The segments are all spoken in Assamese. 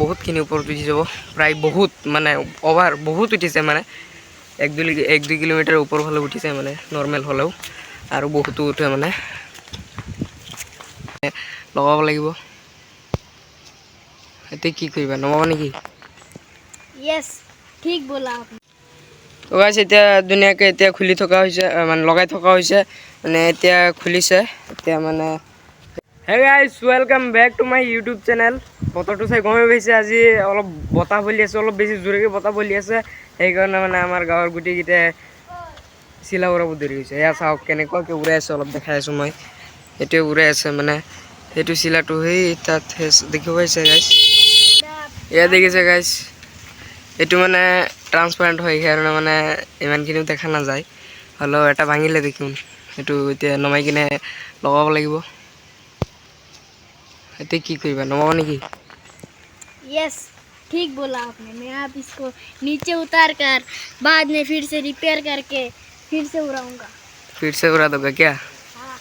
বহুতখিনি ওপৰত উঠি যাব প্ৰায় বহুত মানে অভাৰ বহুত উঠিছে মানে 1-2 কিলোমিটাৰ ওপৰ ফালে উঠিছে মানে নৰ্মেল হ'লেও আৰু বহুতো উঠে মানে লগাব লাগিব এতিয়া কি কৰিবা নমাব নেকি यस ठीक बोला आपने তো গাইছ এতিয়া ধুনীয়াকৈ এতিয়া খুলি থকা হৈছে মানে লগাই থকা হৈছে মানে এতিয়া খুলিছে এতিয়া মানে hey guys welcome back to my YouTube channel বতৰটো চাই গমেই পাইছে আজি অলপ বতাহ বলি আছে অলপ বেছি জোৰেকৈ বতাহ বলি আছে সেইকাৰণে মানে আমাৰ গাঁৱৰ গোটেইকেইটাই চিলা উৰাব ধৰি হৈছে এয়া চাওক কেনেকুৱাকৈ উৰাই আছে অলপ দেখাই আছোঁ মই সেইটোৱে উৰাই আছে মানে সেইটো চিলাটো সেই তাত দেখিব পাইছে গাইজ এয়া দেখিছে গাইজ এইটো মানে ট্ৰান্সপাৰেণ্ট হয় সেইকাৰণে মানে ইমানখিনিও দেখা নাযায় হ'লেও এটা ভাঙিলে দেখিম সেইটো এতিয়া নমাই কিনে লগাব লাগিব এতিয়া কি কৰিবা নমাব নেকি यस ठीक बोला आपने मैं आप इसको नीचे उतार कर बाद में फिर से रिपेयर करके फिर से उड़ाऊंगा फिर से उड़ा दोगे क्या हाँ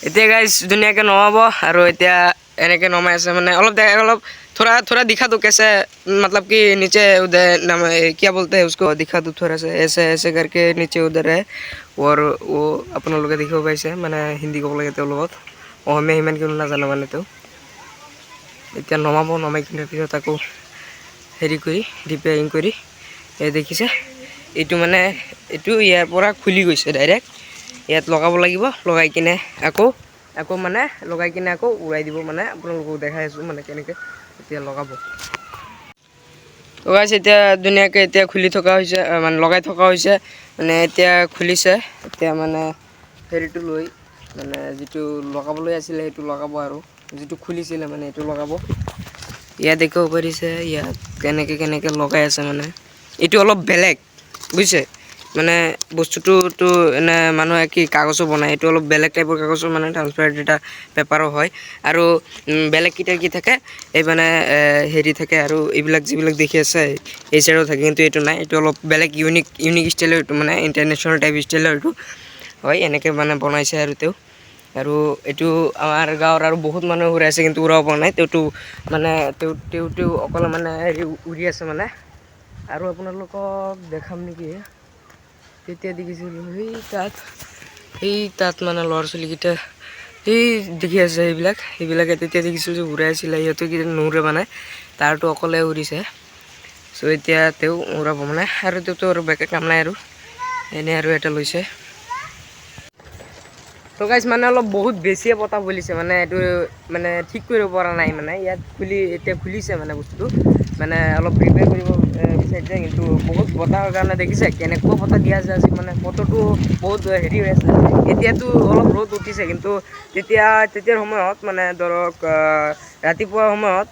এতিয়া গাইজ ধুনীয়াকৈ নমাব আৰু এতিয়া এনেকৈ নমাই আছে মানে অলপ थोड़ा दिखा दो कैसे मतलब कि नीचे उधर क्या बोलते हैं उसको दिखा दो थोड़ा सा ऐसे ऐसे करके नीचे उधर है और वो अपन लोग देखो पाइसे मैंने हिंदी ক'ব লাগে তেওঁৰ লগত অসমীয়া সিমানখিনি নাজানো মানে তেওঁ এতিয়া নমাব নমাই কিনে পিছত আকৌ হেৰি কৰি ৰিপেয়াৰিং কৰি এই দেখিছে এইটো মানে এইটো ইয়াৰ পৰা খুলি গৈছে ডাইৰেক্ট ইয়াত লগাব লাগিব লগাই কিনে আকৌ মানে লগাই কিনে আকৌ উৰাই দিব মানে আপোনালোকক দেখাই আছোঁ মানে কেনেকৈ এতিয়া লগাব তো গাইছ এতিয়া ধুনীয়াকৈ এতিয়া খুলি থকা হৈছে মানে লগাই থকা হৈছে মানে এতিয়া খুলিছে এতিয়া মানে হেৰিটো লৈ মানে যিটো লগাবলৈ আছিলে সেইটো লগাব আৰু যিটো খুলিছিলে মানে এইটো লগাব ইয়াত দেখিব পাৰিছে ইয়াত কেনেকৈ লগাই আছে মানে এইটো অলপ বেলেগ বুজিছে মানে বস্তুটোতো এনে মানুহে কি কাগজো বনায় এইটো অলপ বেলেগ টাইপৰ কাগজো মানে ট্ৰান্সপাৰেণ্ট এটা পেপাৰো হয় আৰু বেলেগকেইটা কি থাকে এই মানে হেৰি থাকে আৰু এইবিলাক যিবিলাক দেখি আছে এই চাইডো থাকে কিন্তু এইটো নাই এইটো অলপ বেলেগ ইউনিক ষ্টাইলৰ এইটো মানে ইণ্টাৰনেশ্যনেল টাইপ ষ্টাইলৰ এইটো হয় এনেকৈ মানে বনাইছে আৰু তেওঁ আৰু এইটো আমাৰ গাঁৱৰ আৰু বহুত মানুহে উৰাইছে কিন্তু উৰাব পৰা নাই তেওঁটো মানে তেওঁ অকলে মানে হেৰি উৰি আছে মানে আৰু আপোনালোকক দেখাম নেকি তেতিয়া দেখিছিলোঁ সেই তাত মানে ল'ৰা ছোৱালীকেইটা সেই দেখি আছে সেইবিলাকে তেতিয়া দেখিছোঁ যে উৰাই আছিলে সিহঁতে কেইটা নুৰে মানে তাৰটো অকলে উৰিছে চ' এতিয়া তেওঁ উৰাব মানে আৰু তেওঁতো আৰু বেলেগ কাম নাই আৰু এনেই আৰু এটা লৈছে তো গাইছ মানে অলপ বহুত বেছিয়ে বতাহ বলিছে মানে এইটো মানে ঠিক কৰিব পৰা নাই মানে ইয়াত এতিয়া খুলিছে মানে বস্তুটো মানে অলপ ৰিপেয়াৰ কৰিব বিচাৰিছে কিন্তু বহুত বতাহৰ কাৰণে দেখিছে কেনেকুৱা বতাহ দিয়া আছে আজি মানে বতৰটো বহুত হেৰি হৈ আছে এতিয়াতো অলপ ৰ'দ উঠিছে কিন্তু তেতিয়াৰ সময়ত মানে ধৰক ৰাতিপুৱাৰ সময়ত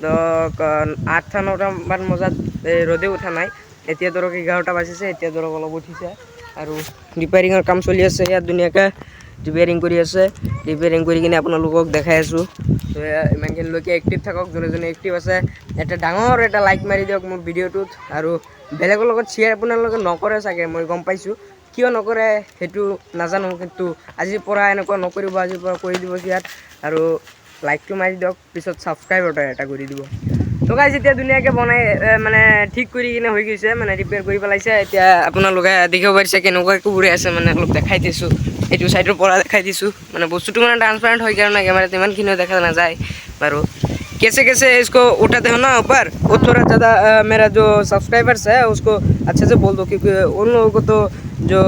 ধৰক 8-9মান বজাত ৰ'দে উঠা নাই এতিয়া ধৰক 11টা বাজিছে এতিয়া ধৰক অলপ উঠিছে আৰু ৰিপেয়াৰিঙৰ কাম চলি আছে ইয়াত ধুনীয়াকৈ ৰিপেয়াৰিং কৰি আছে ৰিপেয়াৰিং কৰি কিনে আপোনালোকক দেখাই আছোঁ তো ইমানখিনিলৈকে এক্টিভ থাকক যোনে এক্টিভ আছে এটা ডাঙৰ এটা লাইক মাৰি দিয়ক মোৰ ভিডিঅ'টোত আৰু বেলেগৰ লগত শ্বেয়াৰ আপোনালোকে নকৰে চাগে মই গম পাইছোঁ কিয় নকৰে সেইটো নাজানো কিন্তু আজিৰ পৰা এনেকুৱা নকৰিব আজিৰ পৰা কৰি দিব ইয়াত আৰু লাইকটো মাৰি দিয়ক পিছত ছাবস্ক্ৰাইব এটা কৰি দিব তো গাইজ এতিয়া ধুনীয়াকৈ বনাই মানে ঠিক কৰি কিনে হৈ গৈছে মানে ৰিপেয়াৰ কৰি পেলাইছে এতিয়া আপোনালোকে দেখিব পাৰিছে কেনেকুৱাকৈ উৰাই আছে মানে অলপ দেখাই দিছোঁ এইটো চাইডৰ পৰা দেখাই দিছোঁ মানে বস্তুটো মানে ট্ৰান্সপাৰেণ্ট হয় কাৰণে কেমেৰাত ইমানখিনিও দেখা নাযায় বাৰু कैसे इसको उठाते हो ना ऊपर वो थोड़ा ज़्यादा मेरा जो सब्सक्राइबर्स है उसको अच्छे से बोल दो क्योंकि उन लोगों को तो जो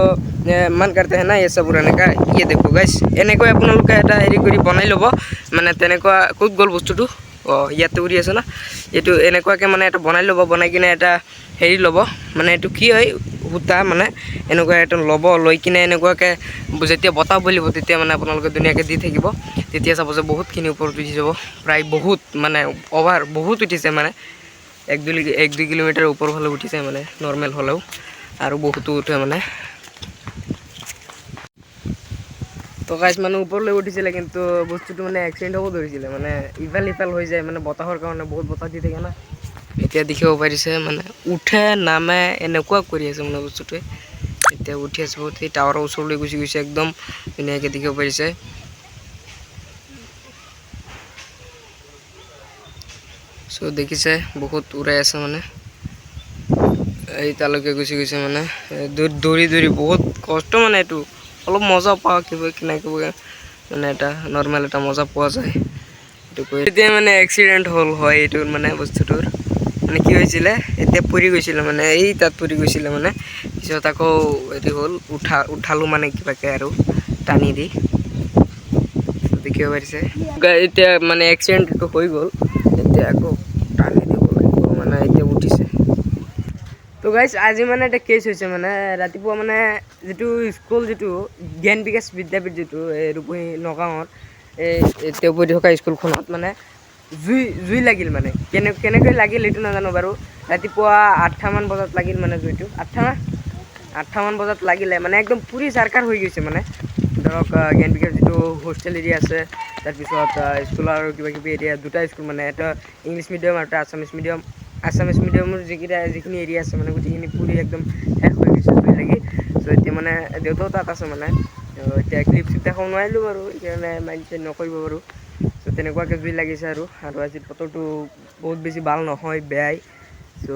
मन करते हैं ना ये सब उड़ाने का ये देखो गाइस এনেকৈ আপোনালোকে এটা হেৰি কৰি বনাই ল'ব মানে তেনেকুৱা ক'ত গ'ল বস্তুটো ইয়াতে উৰি আছে না এইটো এনেকুৱাকৈ মানে এটা বনাই ল'ব বনাই কিনে এটা হেৰি ল'ব মানে এইটো কি হয় সূতা মানে এনেকুৱা এটা ল'ব লৈ কিনে এনেকুৱাকৈ যেতিয়া বতাহ বলিব তেতিয়া মানে আপোনালোকে ধুনীয়াকৈ দি থাকিব তেতিয়া চাব যে বহুতখিনি ওপৰত উঠি যাব প্ৰায় বহুত মানে অভাৰ বহুত উঠিছে মানে 1-2 কিলোমিটাৰ ওপৰ ফালে উঠিছে মানে নৰ্মেল হ'লেও আৰু বহুতো উঠে মানে তো গাইছ মানে ওপৰলৈ উঠিছিলে কিন্তু বস্তুটো মানে এক্সিডেণ্ট হ'ব ধৰিছিলে মানে ইফাল হৈ যায় মানে বতাহৰ কাৰণে বহুত বতাহ দি থাকে না এতিয়া দেখিব পাৰিছে মানে উঠে নামে এনেকুৱা কৰি আছে মানে বস্তুটোৱে এতিয়া উঠি আছে বহুত সেই টাৱাৰৰ ওচৰলৈ গুচি গৈছে একদম ধুনীয়াকৈ দেখিব পাৰিছে চ' দেখিছে বহুত উৰাই আছে মানে এই তালৈকে গুচি গৈছে মানে দৌৰি দৌৰি বহুত কষ্ট মানে এইটো অলপ মজা পাওঁ কিবা কিবা মানে এটা নৰ্মেল এটা মজা পোৱা যায় এইটো এতিয়া মানে এক্সিডেণ্ট হ'ল হয় এইটোৰ মানে বস্তুটোৰ মানে কি হৈছিলে এতিয়া পৰি গৈছিলে মানে এই তাত পৰি গৈছিলে মানে পিছত আকৌ হেৰি হ'ল উঠালোঁ মানে কিবাকৈ আৰু টানি দি দেখিব পাৰিছে এতিয়া মানে এক্সিডেণ্টটো হৈ গ'ল এতিয়া আকৌ টানি দিব লাগিব মানে এতিয়া উঠিছে তো গাইজ আজি মানে এটা কেছ হৈছে মানে ৰাতিপুৱা মানে যিটো স্কুল যিটো জ্ঞান বিকাশ বিদ্যাপীঠ যিটো এই ৰূপহী নগাঁৱত এই তেওঁ পঢ়ি থকা স্কুলখনত মানে জুই লাগিল মানে কেনেকৈ লাগিল এইটো নাজানো বাৰু ৰাতিপুৱা 8টামান বজাত লাগিল মানে জুইটো 8টামান বজাত লাগিলে মানে একদম পুৰি চাৰকাৰ হৈ গৈছে মানে ধৰক জ্ঞান বিকাশ যিটো হোষ্টেল এৰিয়া আছে তাৰপিছত স্কুলৰ কিবা কিবি এৰিয়া দুটা স্কুল মানে এটা ইংলিছ মিডিয়াম আৰু এটা আছামিছ মিডিয়ামৰ যিখিনি এৰিয়া আছে মানে গোটেইখিনি পুৰি একদম শেষ হৈ গৈছে জুই লাগি চ' এতিয়া মানে দেউতাও তাত আছে মানে এতিয়া ক্লিপ চিপ দেখাব নোৱাৰিলোঁ বাৰু সেইকাৰণে মাইণ্ড চাইণ্ড নকৰিব বাৰু চ' তেনেকুৱাকৈ জুই লাগিছে আৰু আজি বতৰটো বহুত বেছি ভাল নহয় বেয়াই চ'